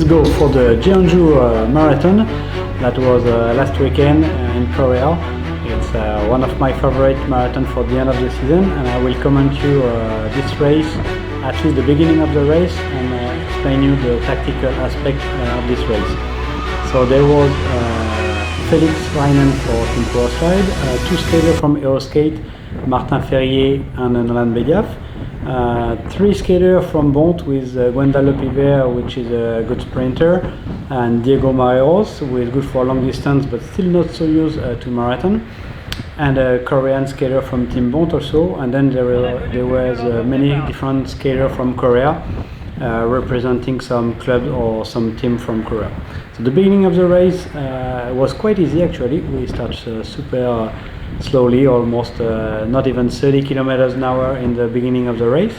let's go for the Jeonju marathon that was last weekend in Korea. It's one of my favorite marathons for the end of the season, and I will comment you this race, at least the beginning of the race, and explain you the tactical aspect of this race. So there was Felix Reinen for Team Pro Slide, two skaters from Aeroskate, Martin Ferrier and Nolan Bediaf. Three skaters from Bont with Gwendal Lepiver, which is a good sprinter, and Diego Mareros, who is good for long distance but still not so used to marathon, and a Korean skater from Team Bont also. And then there was many different skaters from Korea representing some club or some team from Korea. So the beginning of the race was quite easy actually. We start super slowly, almost not even 30 kilometers an hour in the beginning of the race.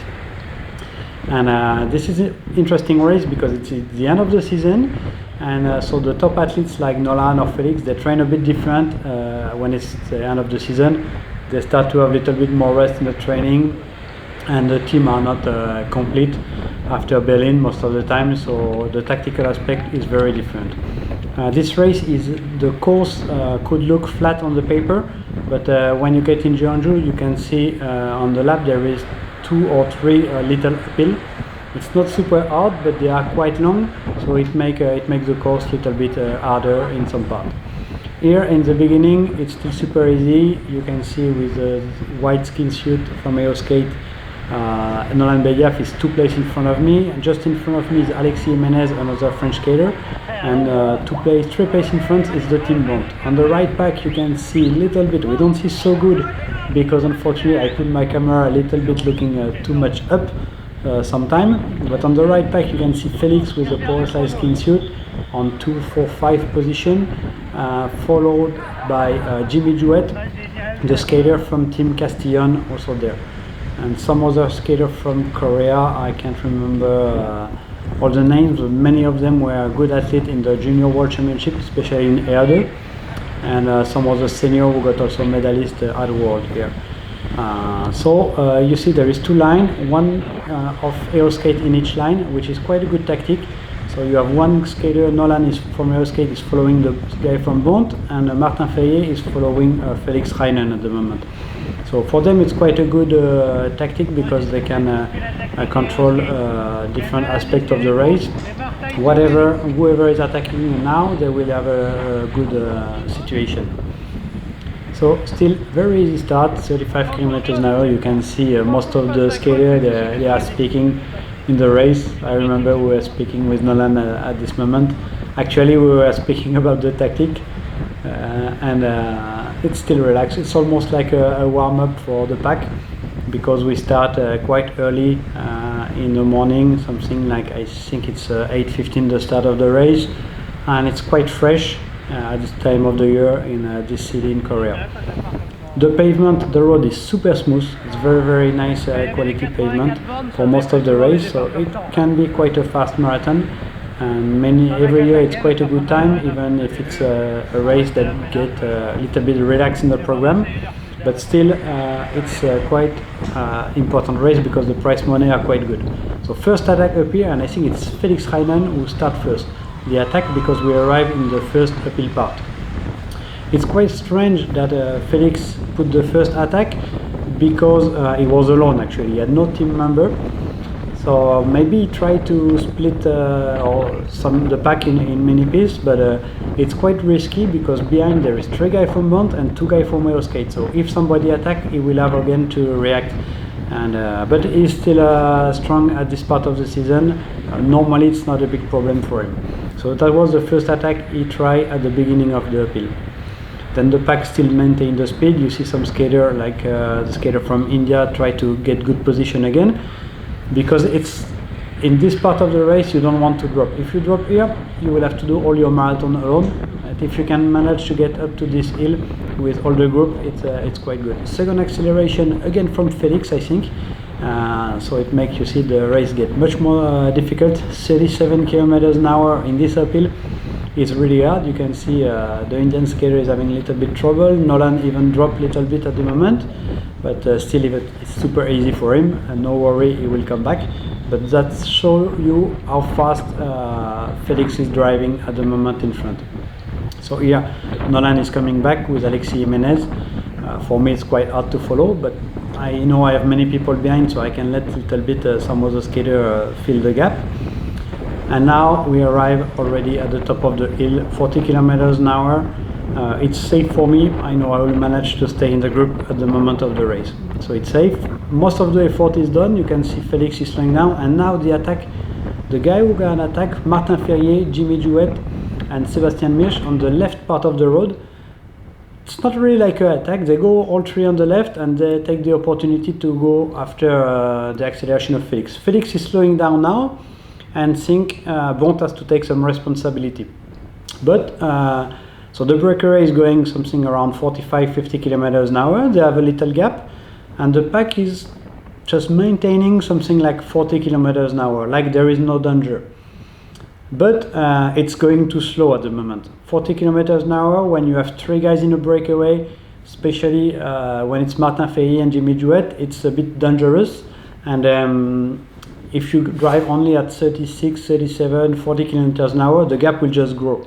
And this is an interesting race because it's the end of the season, and so the top athletes like Nolan or Felix, they train a bit different when it's the end of the season. They start to have a little bit more rest in the training, and the team are not complete after Berlin most of the time, so the tactical aspect is very different. This race the course could look flat on the paper, but when you get in Jeonju, you can see on the lap there is 2 or 3 little uphill. It's not super hard, but they are quite long, so it makes the course a little bit harder in some part. Here in the beginning, it's still super easy. You can see with the white skin suit from Aeroskate, Nolan Bediaf is 2 places in front of me, and just in front of me is Alexis Jimenez, another French skater, and 3 places in front is the Team Bont. On the right back you can see a little bit, we don't see so good because unfortunately I put my camera a little bit looking too much up sometime, but on the right back you can see Felix with a power skin suit on 2, 4, 5 position, followed by Jimmy Jouet, the skater from Team Castillon, also there. And some other skaters from Korea, I can't remember all the names, but many of them were good athletes in the Junior World Championship, especially in Erde, and some other senior who got also medalist at World here. So you see there is 2 lines, one of Aeroskate in each line, which is quite a good tactic. So you have one skater, Nolan is from Aeroskate, is following the guy from Bont, and Martin Ferrier is following Felix Reinen at the moment. So for them it's quite a good tactic because they can control different aspects of the race. Whoever is attacking now, they will have a good situation. So still very easy start, 35 kilometers an hour. You can see most of the skaters, they are speaking in the race. I remember we were speaking with Nolan at this moment. Actually we were speaking about the tactic, and it's still relaxed. It's almost like a warm-up for the pack because we start quite early in the morning, something like I think it's 8:15 the start of the race, and it's quite fresh at this time of the year in this city in Korea. The pavement, the road is super smooth. It's very nice quality pavement for most of the race, so it can be quite a fast marathon. And every year it's quite a good time, even if it's a race that get a little bit relaxed in the program. But still, it's quite important race because the prize money are quite good. So first attack up here, and I think it's Felix Reinen who start first the attack because we arrive in the first uphill part. It's quite strange that Felix put the first attack because he was alone actually, he had no team member. So maybe he tried to split the pack in many pieces, but it's quite risky because behind there is 3 guys from Bont and 2 guys from Aeroskate. So if somebody attack, he will have again to react. And but he's still strong at this part of the season. Normally it's not a big problem for him. So that was the first attack he tried at the beginning of the uphill. Then the pack still maintained the speed. You see some skater like the skater from India try to get good position again, because it's in this part of the race you don't want to drop. If you drop here, you will have to do all your marathon alone. And if you can manage to get up to this hill with all the group, it's quite good. Second acceleration again from Felix, I think. So it makes you see the race get much more difficult. 37 kilometers an hour in this uphill. It's really hard. You can see the Indian skater is having a little bit trouble. Nolan even dropped a little bit at the moment, but still it's super easy for him, and no worry, he will come back. but that shows you how fast Felix is driving at the moment in front. So here Nolan is coming back with Alexis Jimenez. For me it's quite hard to follow, but I know I have many people behind, so I can let a little bit some other skater fill the gap. And now we arrive already at the top of the hill, 40 kilometers an hour. It's safe for me. I know I will manage to stay in the group at the moment of the race. So it's safe. Most of the effort is done. You can see Felix is slowing down. And now the attack, the guy who got an attack, Martin Ferrier, Jimmy Jouet, and Sebastian Mirsch on the left part of the road. It's not really like an attack. They go all three on the left and they take the opportunity to go after the acceleration of Felix. Felix is slowing down now and think Bont has to take some responsibility. But so the breakaway is going something around 45-50 kilometers an hour. They have a little gap, and the pack is just maintaining something like 40 kilometers an hour, like there is no danger. But it's going too slow at the moment. 40 kilometers an hour when you have three guys in a breakaway, especially when it's Martin Ferrier and Jimmy Jouet, it's a bit dangerous. And if you drive only at 36, 37, 40 kilometers an hour, the gap will just grow.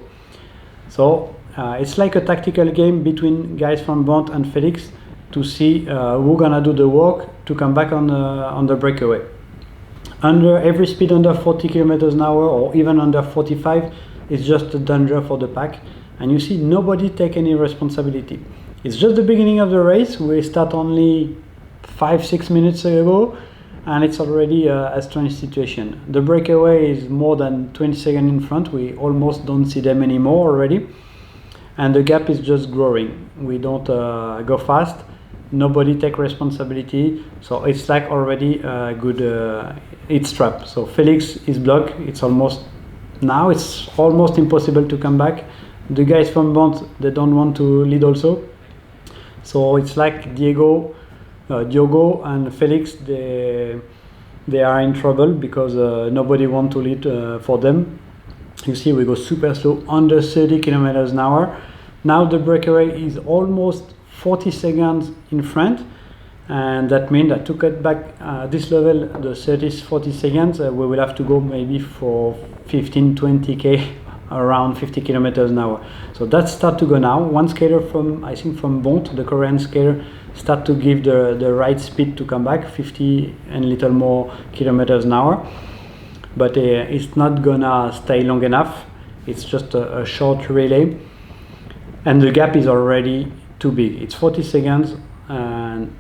So it's like a tactical game between guys from Bont and Felix to see who's gonna do the work to come back on the breakaway. Under every speed under 40 kilometers an hour or even under 45 is just a danger for the pack, and you see nobody take any responsibility. It's just the beginning of the race. We start only 5-6 minutes ago, and it's already a strange situation. The breakaway is more than 20 seconds in front. We almost don't see them anymore already, and the gap is just growing. We don't go fast. Nobody take responsibility, so it's like already a good it's trap. So Felix is blocked. It's almost impossible to come back. The guys from Bont, they don't want to lead also, so it's like Diogo and Felix, they are in trouble because nobody want to lead for them. You see we go super slow, under 30 kilometers an hour. Now the breakaway is almost 40 seconds in front, and that means that to cut back this level, the 30-40 seconds, we will have to go maybe for 15-20k around 50 kilometers an hour. So that start to go now. One skater from, I think from Bont, the Korean skater, start to give the right speed to come back, 50 and little more kilometers an hour. But it's not gonna stay long enough. It's just a short relay, and the gap is already too big. It's 40 seconds, and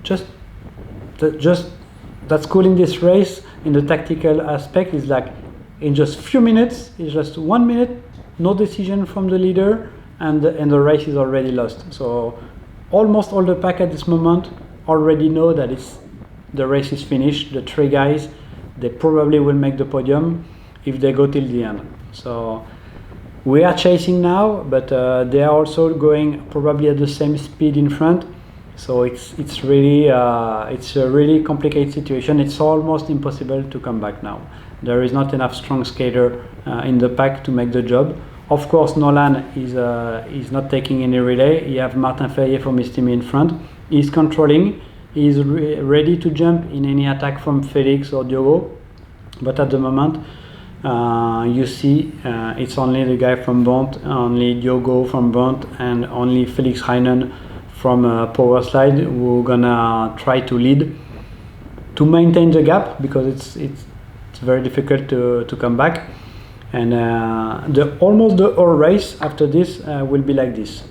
that's cool in this race. In the tactical aspect, is like in just few minutes, it's just 1 minute, no decision from the leader, and the race is already lost. So almost all the pack at this moment already know that the race is finished. The three guys, they probably will make the podium if they go till the end. So we are chasing now, but they are also going probably at the same speed in front. So it's really it's a really complicated situation. It's almost impossible to come back now. There is not enough strong skater in the pack to make the job. Of course, Nolan is not taking any relay. You have Martin Ferrier from his team in front. He's controlling. He's ready to jump in any attack from Felix or Diogo. But at the moment, you see it's only the guy from Bont, only Diogo from Bont, and only Felix Heinen from Power Slide who are gonna try to lead to maintain the gap, because it's very difficult to come back. And almost the whole race after this will be like this.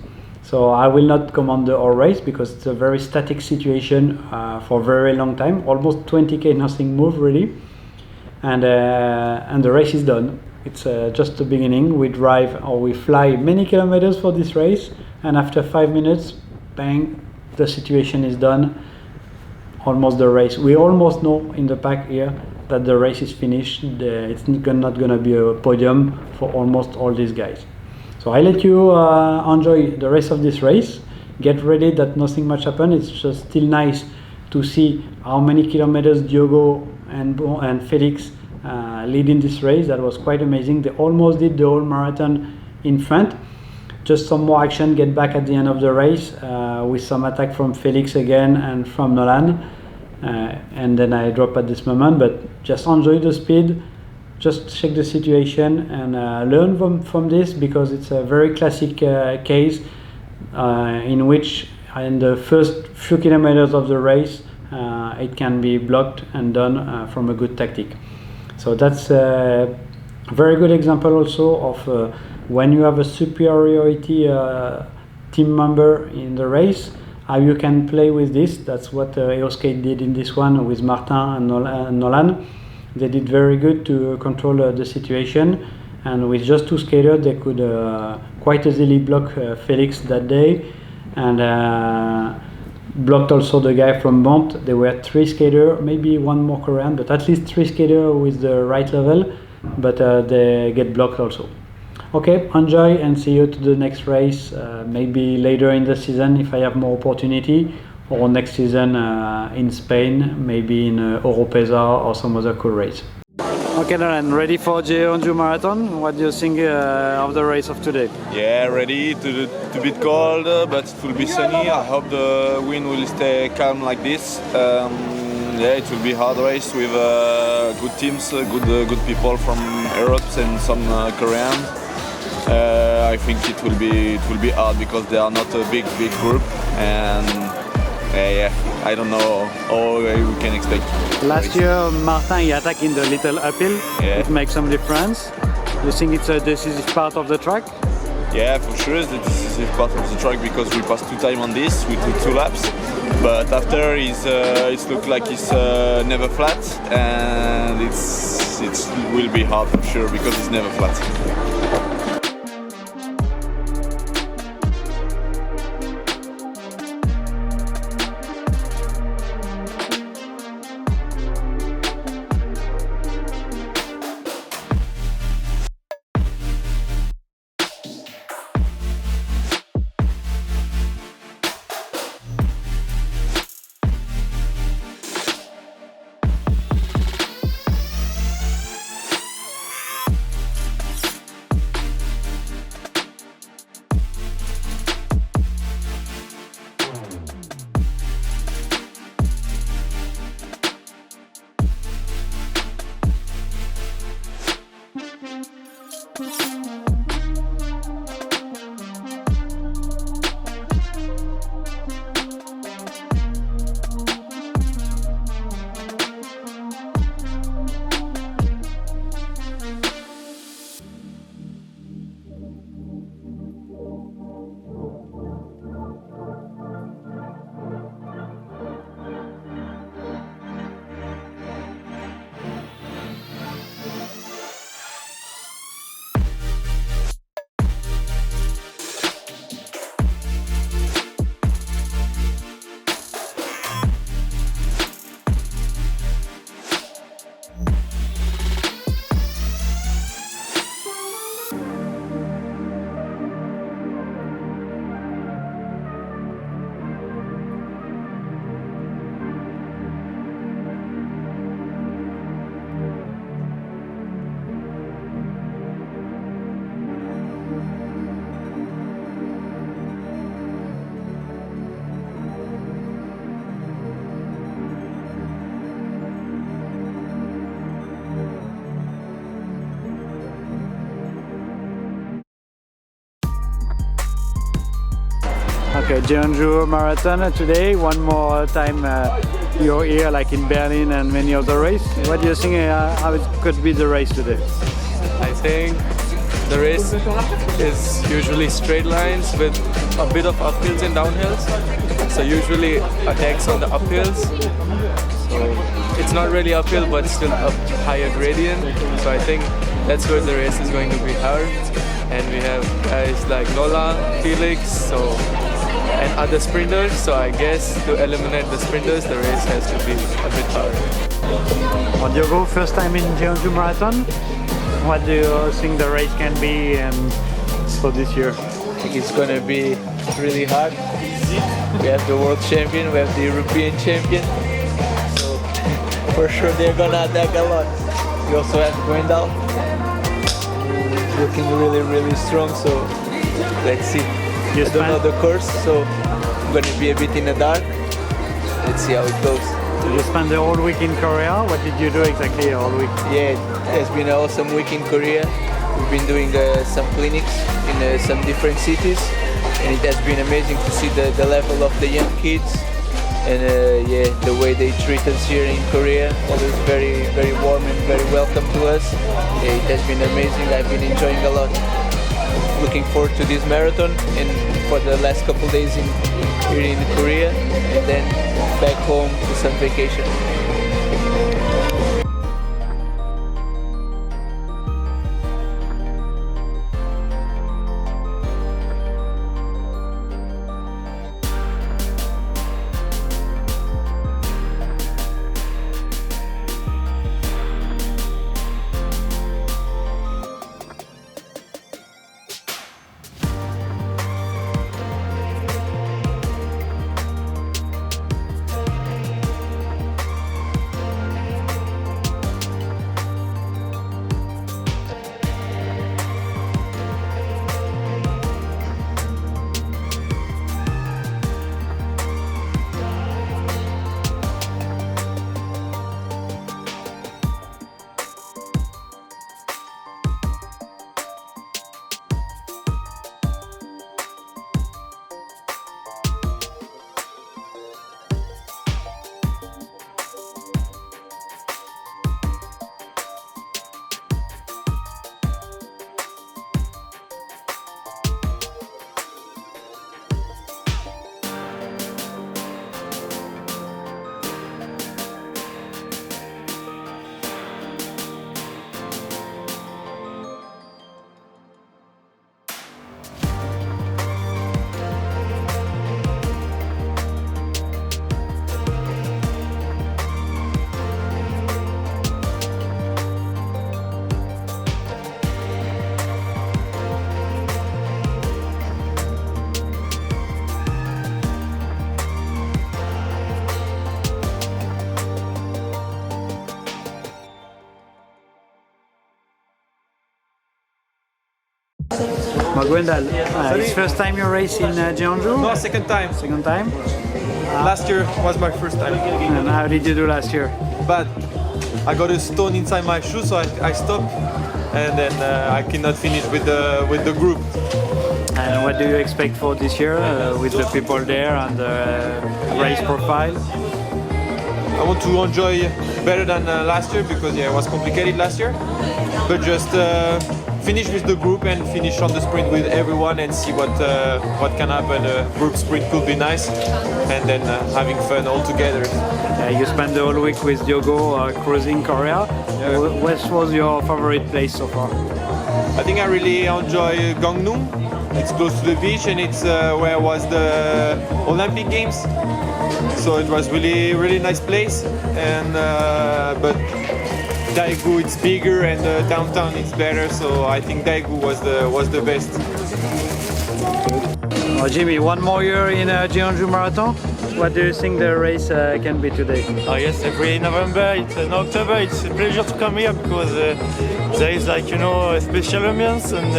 So I will not command the whole race because it's a very static situation for a very long time, almost 20k, nothing move really. And the race is done. It's just the beginning. We drive or we fly many kilometers for this race, and after 5 minutes, bang, the situation is done. Almost the race. We almost know in the pack here that the race is finished. It's not gonna be a podium for almost all these guys. So I let you enjoy the rest of this race. Get ready that nothing much happened. It's just still nice to see how many kilometers Diogo and Felix lead in this race. That was quite amazing. They almost did the whole marathon in front. Just some more action, get back at the end of the race with some attack from Felix again and from Nolan. and then I drop at this moment. But just enjoy the speed, just check the situation, and learn from this, because it's a very classic case in which in the first few kilometers of the race it can be blocked and done from a good tactic. So that's a very good example also of when you have a superiority team member in the race, how you can play with this. That's what Aeroskate did in this one with Martin and Nolan. They did very good to control the situation, and with just two skaters they could quite easily block Felix that day, and blocked also the guy from Bont. There were three skaters, maybe one more Korean, but at least three skaters with the right level, but they get blocked also. Okay, enjoy and see you to the next race, maybe later in the season if I have more opportunity, or next season in Spain, maybe in Oropesa or some other cool race. Okay, Nolan, ready for Jeonju Marathon? What do you think of the race of today? Yeah, ready to bit cold, but it will be sunny. I hope the wind will stay calm like this. Yeah, it will be a hard race with good teams, good people from Europe and some Koreans. I think it will be hard because they are not a big group, and yeah, I don't know how we can expect. Last year, Martin he attacked in the little uphill. Yeah. It makes some difference. You think it's a decisive part of the track? Yeah, for sure, it's the decisive part of the track because we passed 2 times on this. We took 2 laps, but after it looked like it's never flat, and it will be hard for sure because it's never flat. Okay, Jeonju Marathon today. One more time you're here, like in Berlin and many other races. What do you think how it could be the race today? I think the race is usually straight lines with a bit of uphills and downhills. So usually attacks on the uphills. So it's not really uphill, but still a higher gradient. So I think that's where the race is going to be hard. And we have guys like Nola, Felix, and other sprinters. So I guess to eliminate the sprinters, the race has to be a bit hard. On your go, first time in Jeonju Marathon. What do you think the race can be for this year? I think it's going to be really hard. We have the world champion, we have the European champion. So for sure they're going to attack a lot. We also have Gwendal, looking really strong. So let's see. I don't know the course, so I'm going to be a bit in the dark. Let's see how it goes. You spent the whole week in Korea. What did you do exactly all week? Yeah, it has been an awesome week in Korea. We've been doing some clinics in some different cities, and it has been amazing to see the level of the young kids and yeah, the way they treat us here in Korea. Always very, very warm and very welcome to us. Yeah, it has been amazing. I've been enjoying a lot. Looking forward to this marathon and for the last couple days here in Korea, and then back home to some vacation. Gwendal, it's first time you race in Jeonju? No, second time. Second time? Last year was my first time. And how did you do last year? But I got a stone inside my shoe, so I stopped, and then I cannot finish with the group. And what do you expect for this year with the people there and the race profile? I want to enjoy better than last year because yeah, it was complicated last year. But just finish with the group and finish on the sprint with everyone and see what can happen. Group sprint could be nice, and then having fun all together. You spent the whole week with Diogo cruising Korea. Yeah. What was your favorite place so far? I think I really enjoy Gangneung. It's close to the beach and it's where was the Olympic Games. So it was really nice place. And but Daegu it's bigger and downtown it's better. So I think Daegu was the best. Oh, Jimmy, one more year in Jeonju Marathon. What do you think the race can be today? Oh yes, every November, October, it's a pleasure to come here because there is like, you know, a special ambience, and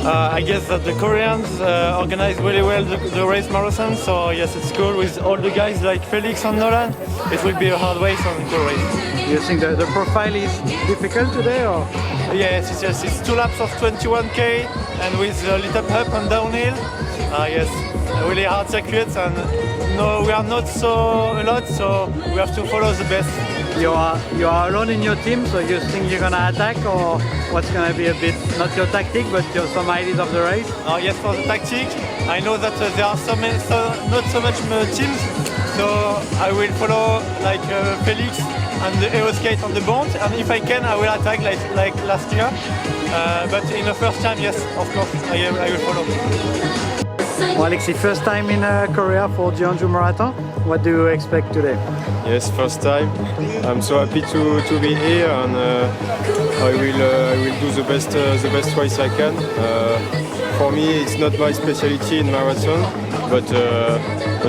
I guess that the Koreans organize really well the race marathon. So yes, it's cool with all the guys like Felix and Nolan. It will be a hard race and cool race. You think the profile is difficult today, or? Yes, it's 2 laps of 21k and with a little up and downhill. Yes, really hard circuits, and no, we are not so a lot, so we have to follow the best. You are alone in your team, so you think you're gonna attack, or what's gonna be a bit not your tactic, but some ideas of the race? Yes, for the tactic, I know that there are not so much teams, so I will follow like Felix and the Aero Skate on the bond, and if I can, I will attack like last year. But in the first time, yes, of course, I will follow. Well, Alexi, first time in Korea for Jeonju Marathon. What do you expect today? Yes, first time. I'm so happy to be here, and I will do the best race I can. For me, it's not my specialty in marathon, but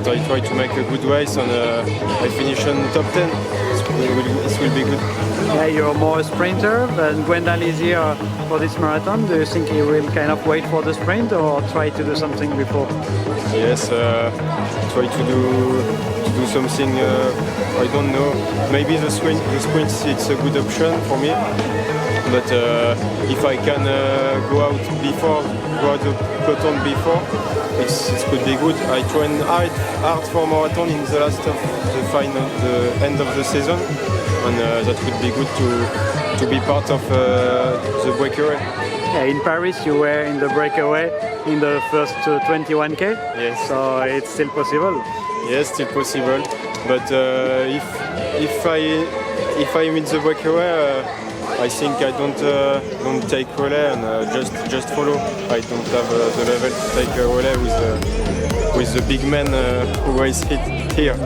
I try to make a good race, and I finish on top 10. It's it will be good. Yeah, you're more a sprinter, and Gwendal is here for this marathon. Do you think he will kind of wait for the sprint or try to do something before? Yes, try to do something. I don't know. Maybe the sprints it's a good option for me. But if I can go out the peloton before, it could be good. I train hard for marathon in the last of the end of the season, and that would be good to be part of the breakaway. Yeah, in Paris you were in the breakaway in the first 21k. Yes. So it's still possible. Yes, still possible. But if I meet the breakaway, I think I don't take relay and just follow. I don't have the level to take a relay with the big men who race here.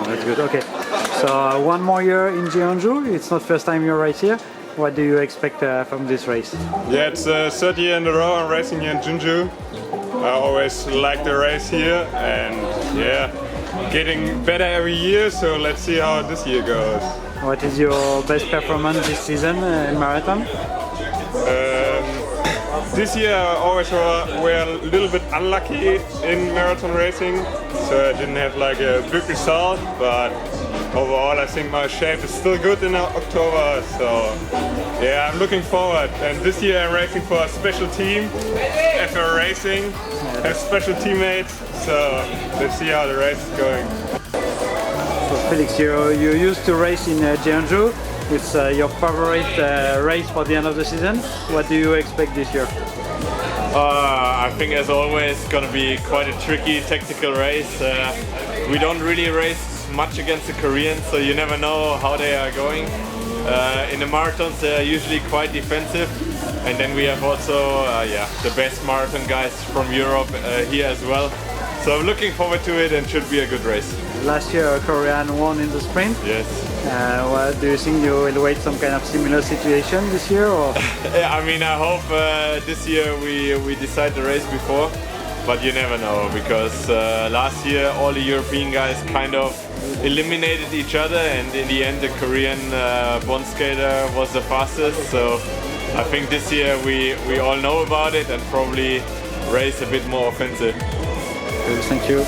That's good. Okay. So one more year in Jeonju. It's not first time you're right here. What do you expect from this race? Yeah, it's the third year in a row I'm racing here in Jeonju. I always like the race here, and yeah, getting better every year. So let's see how this year goes. What is your best performance this season in marathon? This year I always were a little bit unlucky in marathon racing, so I didn't have like a big result, but overall I think my shape is still good in October, so yeah, I'm looking forward. And this year I'm racing for a special team, FR Racing, have special teammates, so let's see how the race is going. So Felix, you used to race in Jeonju. It's your favorite race for the end of the season. What do you expect this year? I think as always it's gonna be quite a tricky tactical race. We don't really race much against the Koreans, so you never know how they are going. In the marathons they are usually quite defensive, and then we have also the best marathon guys from Europe here as well. So I'm looking forward to it, and should be a good race. Last year a Korean won in the sprint. Yes. What do you think you will wait some kind of similar situation this year? Or? I mean, I hope this year we decide the race before, but you never know, because last year all the European guys kind of eliminated each other, and in the end the Korean bond skater was the fastest. So I think this year we all know about it and probably race a bit more offensive. Thank you.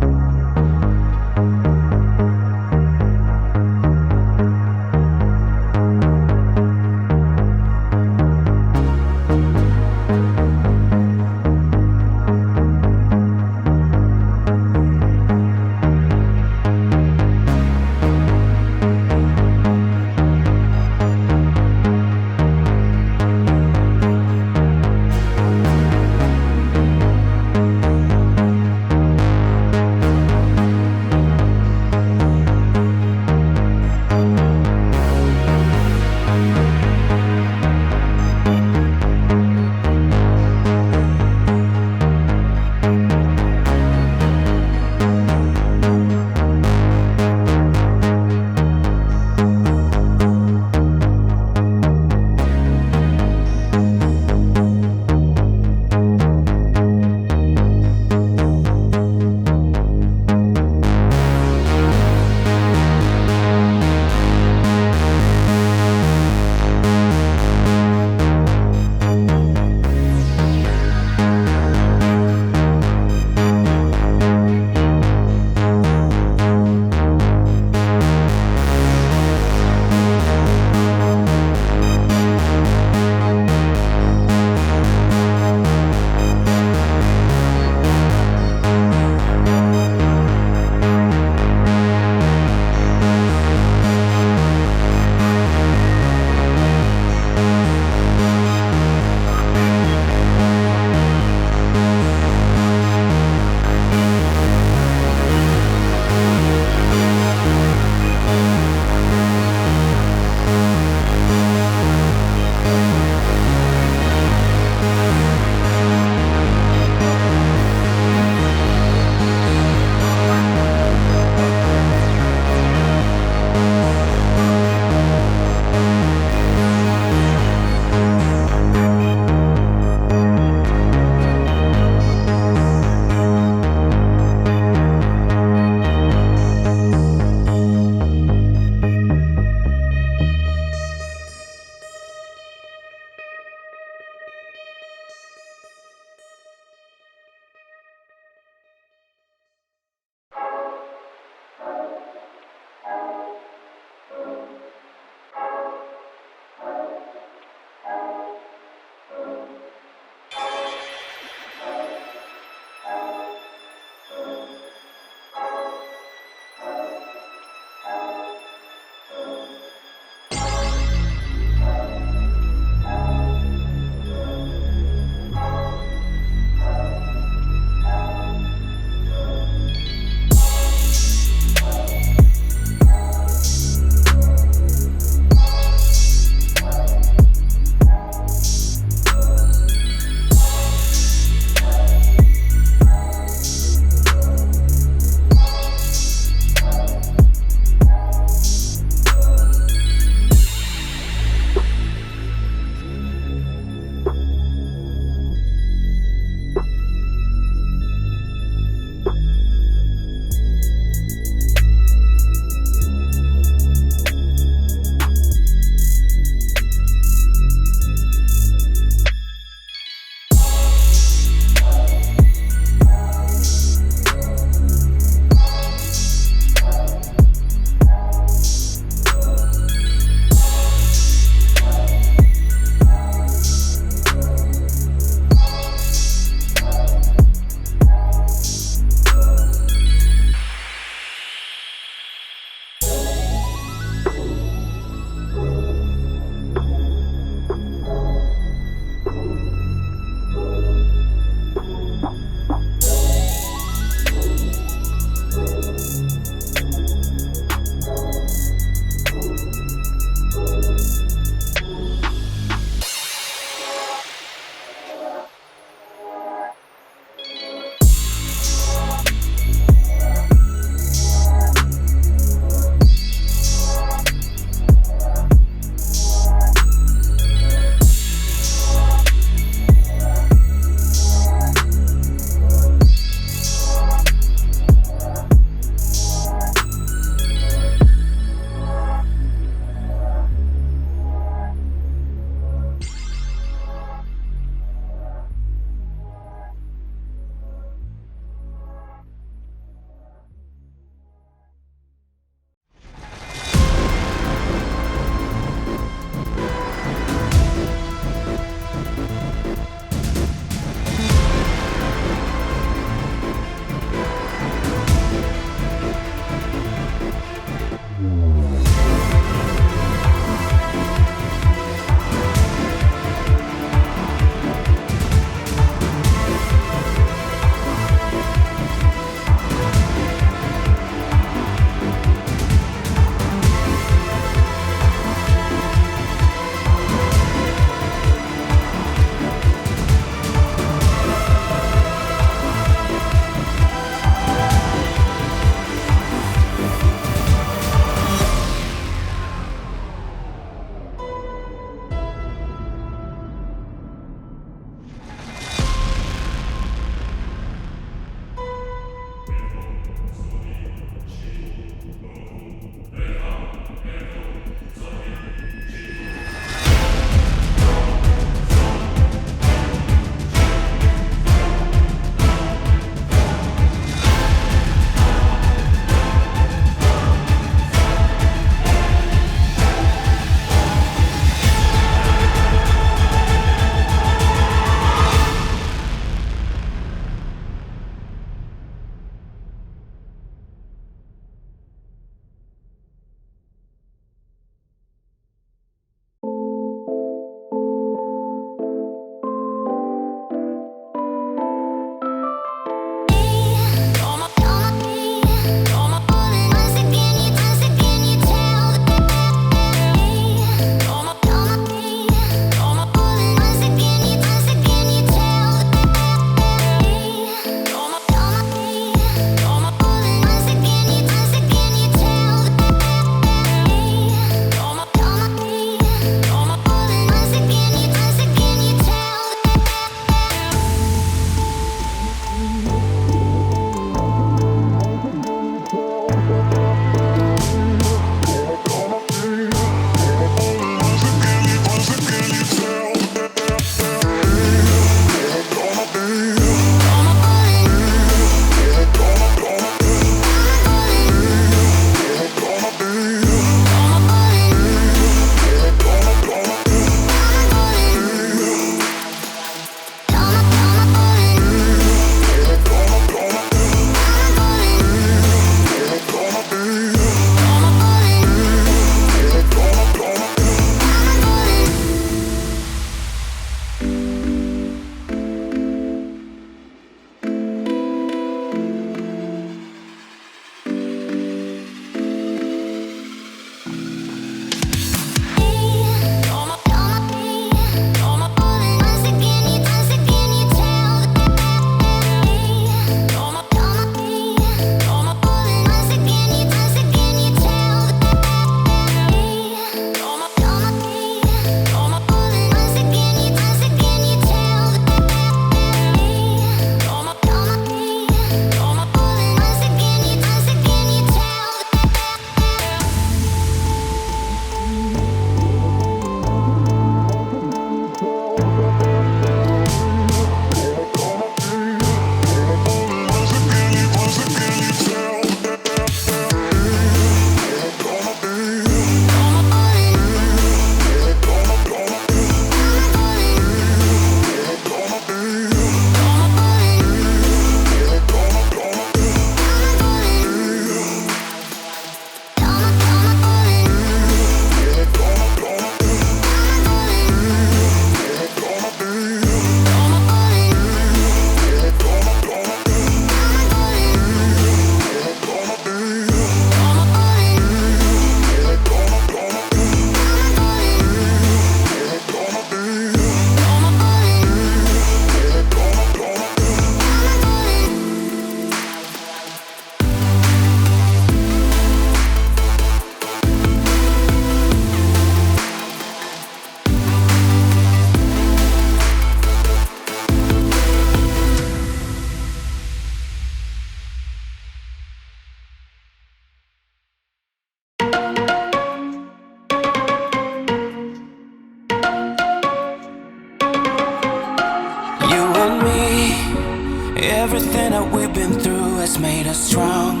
Everything that we've been through has made us strong.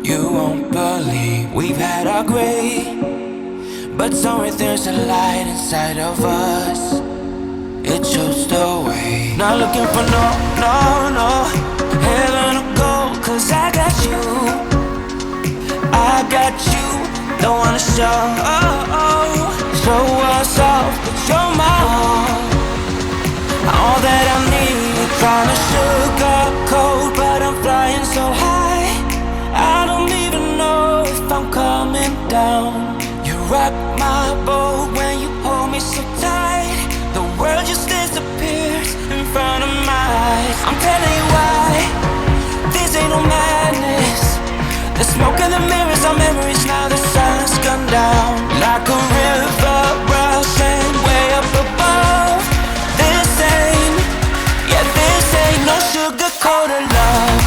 You won't believe we've had our gray, but somewhere there's a light inside of us. It shows the way. Not looking for no heaven or gold, 'cause I got you. I got you. Don't wanna show us off, but you're my all that I need. Trying to sugarcoat, but I'm flying so high. I don't even know if I'm coming down. You rock my boat when you hold me so tight. The world just disappears in front of my eyes. I'm telling you why, this ain't no madness. The smoke and the mirrors are memories. Now the sun's gone down like a river rushing way up above. This ain't no sugar-coated love.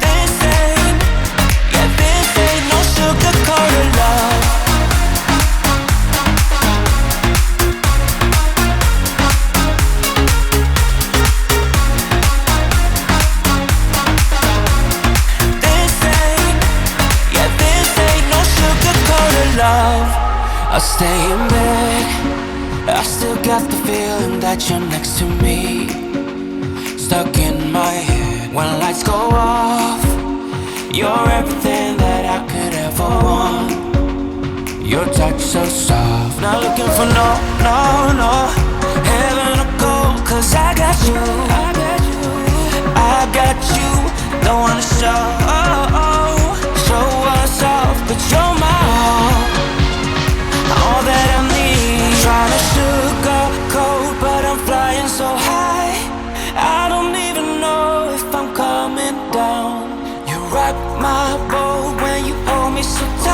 This ain't no sugar-coated love. Love, I stay in bed. I still got the feeling that you're next to me, stuck in my head. When lights go off, you're everything that I could ever want. Your touch so soft. Not looking for no heaven or gold, 'cause I got you. I got you. Don't wanna show us off, but you're my all that I need. Trying to sugarcoat, but I'm flying so high. I don't even know if I'm coming down. You rock my boat when you hold me so tight.